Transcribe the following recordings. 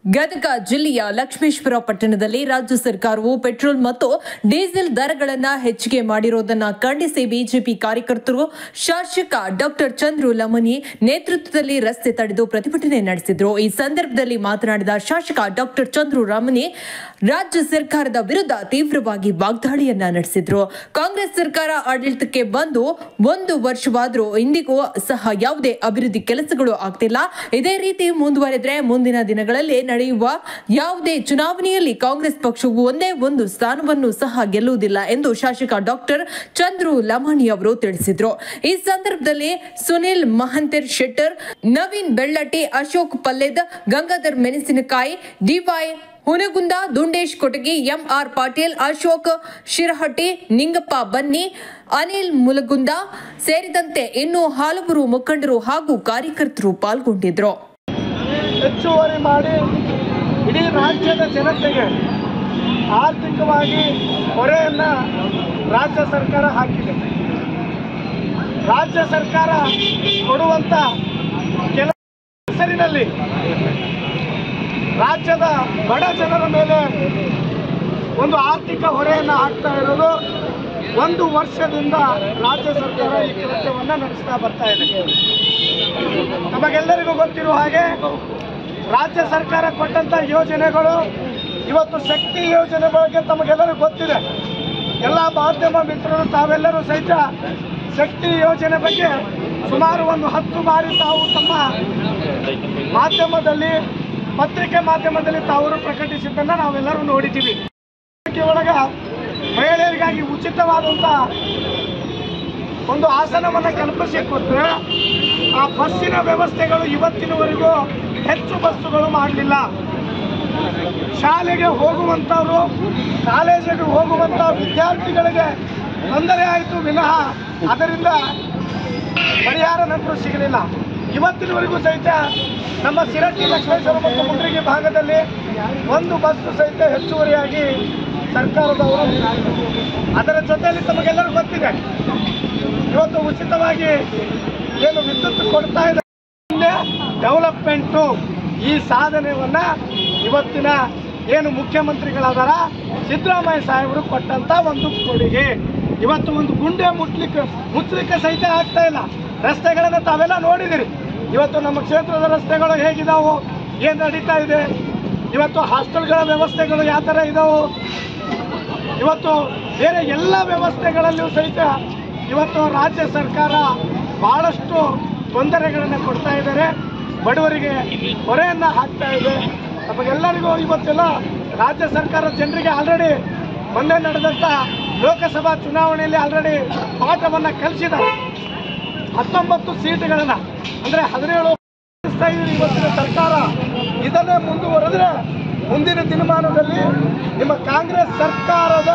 ಗದಗ ಜಿಲ್ಲೆಯ ಲಕ್ಷ್ಮೇಶ್ವರ ಪಟ್ಟಣದಲ್ಲಿ ರಾಜ್ಯ ಸರ್ಕಾರವು ಪೆಟ್ರೋಲ್ ಮತ್ತು ಡೀಸೆಲ್ ದರಗಳನ್ನು ಹೆಚ್ಚಿಗೆ ಮಾಡಿರುವುದನ್ನು ಖಂಡಿಸಿ ಬಿಜೆಪಿ ಕಾರ್ಯಕರ್ತರು ಶಾಸಕ ಡಾಕ್ಟರ್ ಚಂದ್ರು ಲಮನಿ ನೇತೃತ್ವದಲ್ಲಿ ರಸ್ತೆ ತಡೆದು ಪ್ರತಿಭಟನೆ ನಡೆಸಿದರು. ಈ ಸಂದರ್ಭದಲ್ಲಿ ಮಾತನಾಡಿದ ಶಾಸಕ ಡಾಕ್ಟರ್ ಚಂದ್ರು ಲಮನಿ ರಾಜ್ಯ ಸರ್ಕಾರದ ವಿರುದ್ಧ ತೀವ್ರವಾಗಿ ವಾಗ್ದಾಳಿಯನ್ನ ನಡೆಸಿದರು. ಕಾಂಗ್ರೆಸ್ ಸರ್ಕಾರ ಆಡಳಿತಕ್ಕೆ ಬಂದು 1 ವರ್ಷವಾದರೂ ಇಂದಿಗೂ ಸಹ ಯಾವುದೇ ಅಭಿವೃದ್ಧಿ ಕೆಲಸಗಳು ಆಗ್ತಿಲ್ಲ. ಇದೇ ರೀತಿ ಮುಂದುವರೆದರೆ ಮುಂದಿನ ದಿನಗಳಲ್ಲಿ ನಡೆಯುವ ಯಾವುದೇ ಚುನಾವಣೆಯಲ್ಲಿ ಕಾಂಗ್ರೆಸ್ ಪಕ್ಷವು ಒಂದೇ ಒಂದು ಸ್ಥಾನವನ್ನು ಸಹ ಗೆಲ್ಲುವುದಿಲ್ಲ ಎಂದು ಶಾಸಕ ಡಾಕ್ಟರ್ ಚಂದ್ರು ಲಮಾಣಿ ಅವರು ತಿಳಿಸಿದರು. ಈ ಸಂದರ್ಭದಲ್ಲಿ ಸುನಿಲ್ ಮಹಂತೇರ್ ಶೆಟ್ಟರ್, ನವೀನ್ ಬೆಳ್ಳಟ್ಟಿ, ಅಶೋಕ್ ಪಲ್ಲೆದ್, ಗಂಗಾಧರ್ ಮೆಣಸಿನಕಾಯಿ, ಡಿವೈ ಹುನಗುಂದ, ದುಂಡೇಶ್ ಕೊಟಗಿ, ಎಂಆರ್ ಪಾಟೀಲ್, ಅಶೋಕ್ ಶಿರಹಟ್ಟಿ, ನಿಂಗಪ್ಪ ಬನ್ನಿ, ಅನಿಲ್ ಮುಲಗುಂದ ಸೇರಿದಂತೆ ಇನ್ನೂ ಹಲವರು ಮುಖಂಡರು ಹಾಗೂ ಕಾರ್ಯಕರ್ತರು ಪಾಲ್ಗೊಂಡಿದ್ದರು. ಹೆಚ್ಚುವರಿ ಮಾಡಿ ಇಡೀ ರಾಜ್ಯದ ಜನತೆಗೆ ಆರ್ಥಿಕವಾಗಿ ಹೊರೆಯನ್ನು ರಾಜ್ಯ ಸರ್ಕಾರ ಹಾಕಿದೆ. ರಾಜ್ಯ ಸರ್ಕಾರ ಕೊಡುವಂತ ಕೆಲ ಹೆಸರಿನಲ್ಲಿ ರಾಜ್ಯದ ಬಡ ಜನರ ಮೇಲೆ ಒಂದು ಆರ್ಥಿಕ ಹೊರೆಯನ್ನು ಹಾಕ್ತಾ ಇರೋದು 1 ವರ್ಷದಿಂದ ರಾಜ್ಯ ಸರ್ಕಾರ ಈ ಕೃತ್ಯವನ್ನು ನಡೆಸ್ತಾ ಬರ್ತಾ ಇದೆ. ನಮಗೆಲ್ಲರಿಗೂ ಗೊತ್ತಿರುವ ಹಾಗೆ ರಾಜ್ಯ ಸರ್ಕಾರ ಕೊಟ್ಟಂತ ಯೋಜನೆಗಳು ಇವತ್ತು ಶಕ್ತಿ ಯೋಜನೆ ಬಗ್ಗೆ ತಮಗೆಲ್ಲರಿಗೂ ಗೊತ್ತಿದೆ. ಎಲ್ಲ ಮಾಧ್ಯಮ ಮಿತ್ರರು ತಾವೆಲ್ಲರೂ ಸಹಿತ ಶಕ್ತಿ ಯೋಜನೆ ಬಗ್ಗೆ ಸುಮಾರು 10 ಬಾರಿ ತಾವು ತಮ್ಮ ಮಾಧ್ಯಮದಲ್ಲಿ ಪತ್ರಿಕೆ ಮಾಧ್ಯಮದಲ್ಲಿ ತಾವು ಪ್ರಕಟಿಸಿದ್ದನ್ನು ನಾವೆಲ್ಲರೂ ನೋಡಿದ್ದೀವಿ. ಒಳಗ ಮಹಿಳೆಯರಿಗಾಗಿ ಉಚಿತವಾದಂಥ ಒಂದು ಆಸನವನ್ನು ಕಲ್ಪಿಸಿಕೊಟ್ರೆ ಆ ಬಸ್ಸಿನ ವ್ಯವಸ್ಥೆಗಳು ಇವತ್ತಿನವರೆಗೂ ಹೆಚ್ಚು ಬಸ್ಸುಗಳು ಮಾಡಲಿಲ್ಲ. ಶಾಲೆಗೆ ಹೋಗುವಂಥವರು, ಕಾಲೇಜಿಗೆ ಹೋಗುವಂಥ ವಿದ್ಯಾರ್ಥಿಗಳಿಗೆ ತೊಂದರೆ ಆಯಿತು ವಿನಃ ಅದರಿಂದ ಪರಿಹಾರ ನಂತರ ಸಿಗಲಿಲ್ಲ. ಇವತ್ತಿನವರೆಗೂ ಸಹಿತ ನಮ್ಮ ಸಿರಟ್ಟಿ, ಲಕ್ಷ್ಮೇಶ್ವರ ಮತ್ತು ಮುಂಡ್ರಿಗಿ ಭಾಗದಲ್ಲಿ 1 ಬಸ್ಸು ಸಹಿತ ಹೆಚ್ಚುವರಿಯಾಗಿ ಸರ್ಕಾರದವರು. ಅದರ ಜೊತೆಯಲ್ಲಿ ತಮಗೆಲ್ಲರೂ ಗೊತ್ತಿದೆ, ಇವತ್ತು ಉಚಿತವಾಗಿ ಏನು ವಿದ್ಯುತ್ ಕೊಡ್ತಾ ಇದೆ, ಡೆವಲಪ್ಮೆಂಟು ಈ ಸಾಧನೆಯನ್ನ ಇವತ್ತಿನ ಏನು ಮುಖ್ಯಮಂತ್ರಿಗಳಾದಾರ ಸಿದ್ದರಾಮಯ್ಯ ಸಾಹೇಬರು ಕೊಟ್ಟಂತ ಒಂದು ಕೊಡುಗೆ. ಇವತ್ತು ಒಂದು ಗುಂಡೆ ಮುಚ್ಚಲಿಕ್ಕೆ ಸಹಿತ ಆಗ್ತಾ ಇಲ್ಲ. ರಸ್ತೆಗಳನ್ನು ತಾವೆಲ್ಲ ನೋಡಿದಿರಿ. ಇವತ್ತು ನಮ್ಮ ಕ್ಷೇತ್ರದ ರಸ್ತೆಗಳು ಹೇಗಿದಾವು, ಏನು ನಡೀತಾ ಇದೆ, ಇವತ್ತು ಹಾಸ್ಟೆಲ್ಗಳ ವ್ಯವಸ್ಥೆಗಳು ಯಾವ ಥರ ಇದಾವು, ಇವತ್ತು ಬೇರೆ ಎಲ್ಲ ವ್ಯವಸ್ಥೆಗಳಲ್ಲಿಯೂ ಸಹಿತ ಇವತ್ತು ರಾಜ್ಯ ಸರ್ಕಾರ ಬಹಳಷ್ಟು ತೊಂದರೆಗಳನ್ನು ಕೊಡ್ತಾ ಇದ್ದಾರೆ, ಬಡವರಿಗೆ ಹೊರೆಯನ್ನು ಹಾಕ್ತಾ ಇದೆ. ನಮಗೆಲ್ಲರಿಗೂ ಇವತ್ತೆಲ್ಲ ರಾಜ್ಯ ಸರ್ಕಾರ ಜನರಿಗೆ ಆಲ್ರೆಡಿ ಮೊನ್ನೆ ನಡೆದಂಥ ಲೋಕಸಭಾ ಚುನಾವಣೆಯಲ್ಲಿ ಆಲ್ರೆಡಿ ಪಾಠವನ್ನು ಕಲಿಸಿದ್ದಾರೆ. 19 ಸೀಟುಗಳನ್ನು ಅಂದರೆ 17 ಇವತ್ತಿನ ಸರ್ಕಾರ ಇದನ್ನೇ ಮುಂದುವರೆದ್ರೆ ಮುಂದಿನ ದಿನಮಾನದಲ್ಲಿ ನಿಮ್ಮ ಕಾಂಗ್ರೆಸ್ ಸರ್ಕಾರದ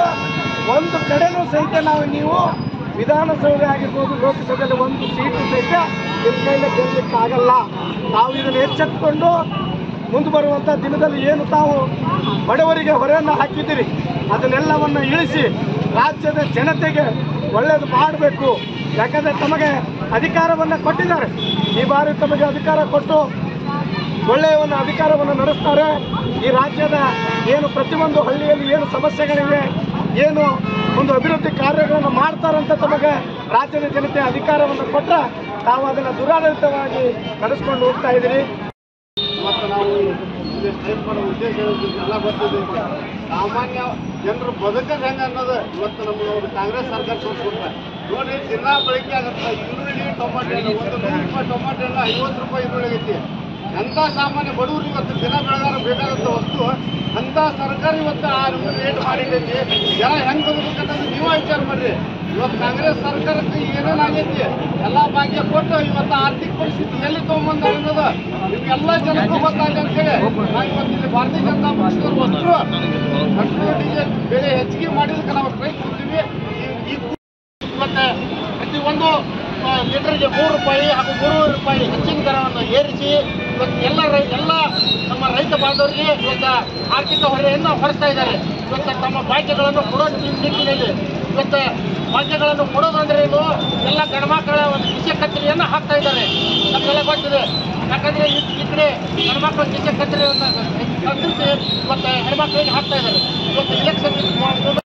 ಒಂದು ಕಡೆನೂ ಸಹಿತ ನೀವು ವಿಧಾನಸಭೆ ಆಗಿರ್ಬೋದು, ಲೋಕಸಭೆಯಲ್ಲಿ 1 ಸೀಟು ಸಹಿತ ನಿಮ್ಮ ಕೈಯಲ್ಲಿ ಗೆಲ್ಲಲಿಕ್ಕಾಗಲ್ಲ. ತಾವು ಇದನ್ನು ಎಚ್ಚೆತ್ತುಕೊಂಡು ಮುಂದೆ ಬರುವಂಥ ದಿನದಲ್ಲಿ ಏನು ತಾವು ಬಡವರಿಗೆ ಹೊರೆಯನ್ನು ಹಾಕಿದ್ದೀರಿ ಅದನ್ನೆಲ್ಲವನ್ನು ಇಳಿಸಿ ರಾಜ್ಯದ ಜನತೆಗೆ ಒಳ್ಳೆಯದು ಮಾಡಬೇಕು. ಯಾಕಂದರೆ ತಮಗೆ ಅಧಿಕಾರವನ್ನು ಕೊಟ್ಟಿದ್ದಾರೆ. ಈ ಬಾರಿ ತಮಗೆ ಅಧಿಕಾರ ಕೊಟ್ಟು ಒಳ್ಳೆಯ ಒಂದು ಅಧಿಕಾರವನ್ನು ನಡೆಸ್ತಾರೆ. ಈ ರಾಜ್ಯದ ಏನು ಪ್ರತಿಯೊಂದು ಹಳ್ಳಿಯಲ್ಲಿ ಏನು ಸಮಸ್ಯೆಗಳಿವೆ, ಏನು ಒಂದು ಅಭಿವೃದ್ಧಿ ಕಾರ್ಯಗಳನ್ನು ಮಾಡ್ತಾರಂತ ತಮಗೆ ರಾಜ್ಯದ ಜನತೆ ಅಧಿಕಾರವನ್ನು ಕೊಟ್ಟರೆ ತಾವು ಅದನ್ನು ದುರಾಡಳಿತವಾಗಿ ನಡೆಸ್ಕೊಂಡು ಹೋಗ್ತಾ ಇದ್ದೀರಿ. ಮತ್ತು ನಾವು ಸ್ಟ್ರೈಕ್ ಮಾಡೋ ಉದ್ದೇಶ ಎಲ್ಲ ಬರ್ತಿದ್ದೀವಿ. ಸಾಮಾನ್ಯ ಜನರು ಬದುಕೋದು ಹೆಂಗೆ ಅನ್ನೋದು ಇವತ್ತು ನಮ್ಮ ಕಾಂಗ್ರೆಸ್ ಸರ್ಕಾರ ತೋರಿಸ್ಕೊಡ್ತಾರೆ. ನೋಡಿ, ದಿನ ಬೆಳಗ್ಗೆ ಆಗುತ್ತೆ ಈರುಳ್ಳಿ, ಟೊಮಾಟೊ ಹಣ್ಣು 100 ರೂಪಾಯಿ ಟೊಮಾಟೊ ಹಣ್ಣು 50 ರೂಪಾಯಿ ಈರುಳ್ಳಿ ಐತಿ. ಎಂಥ ಸಾಮಾನ್ಯ ಬಡವರು ಇವತ್ತು ದಿನ ಬೆಳಗಾರ ಬೇಕಾದಂಥ ವಸ್ತು ಅಂಥ ಸರ್ಕಾರ ಇವತ್ತು ಆ ರೇಟ್ ಮಾಡಿದ್ದೈತಿ. ಜನ ಹೆಂಗೆ ಬದುಕಬೇಕನ್ನೋದು ನೀವು ವಿಚಾರ ಮಾಡಿರಿ. ಇವತ್ತು ಕಾಂಗ್ರೆಸ್ ಸರ್ಕಾರಕ್ಕೆ ಏನೇನಾಗೈತಿ ಎಲ್ಲ ಭಾಗ್ಯ ಕೊಟ್ಟು ಇವತ್ತು ಆರ್ಥಿಕ ಪರಿಸ್ಥಿತಿ ಎಲ್ಲಿ ತೊಗೊಂಬಂದ ಅನ್ನೋದು ನಿಮ್ಗೆಲ್ಲ ಜನಕ್ಕೂ ಗೊತ್ತಾಗಲಿ ಅಂತೇಳಿ ನಾವು ಇವತ್ತು ಇಲ್ಲಿ ಭಾರತೀಯ ಜನತಾ ಪಕ್ಷದವ್ರು ವಸ್ತು ಪೆಟ್ರೋಲ್ ಡೀಸೆಲ್ ಬೆಲೆ ಹೆಚ್ಚಿಗೆ ಮಾಡಿದಕ್ಕೆ ನಾವು ಕೈ ಕೊಡ್ತೀವಿ. ಇವತ್ತು ಪ್ರತಿಯೊಂದು ಲೀಟರ್ಗೆ 3 ರೂಪಾಯಿ ಹಾಗೂ 3 ರೂಪಾಯಿ ಹೆಚ್ಚಿನ ದರವನ್ನು ಏರಿಸಿ ಇವತ್ತು ಎಲ್ಲ ನಮ್ಮ ರೈತ ಬಾಂಧವರಿಗೆ ಇವತ್ತು ಆರ್ಥಿಕ ಹೊರೆಯನ್ನು ಹೊರಿಸ್ತಾ ಇದ್ದಾರೆ. ಇವತ್ತು ತಮ್ಮ ಭಾಗ್ಯಗಳನ್ನು ಕೊಡೋ ನಿಟ್ಟಿನಲ್ಲಿ ಇವತ್ತು ಭಾಗ್ಯಗಳನ್ನು ಕೊಡೋದಂದ್ರೆ ಏನು, ಎಲ್ಲ ಗಂಡ್ಮಕ್ಕಳ ಒಂದು ಕಿಸೆ ಕತ್ತರಿಯನ್ನು ಹಾಕ್ತಾ ಇದ್ದಾರೆ. ನಮಗೆಲ್ಲ ಗೊತ್ತಿದೆ. ಯಾಕಂದ್ರೆ ಈ ಕಡೆ ಗಂಡ್ಮಕ್ಳ ಕಿಸೆ ಕತ್ತರಿಯನ್ನು ಕತ್ತರಿಸಿ ಇವತ್ತು ಹೆಣ್ಮಕ್ಳು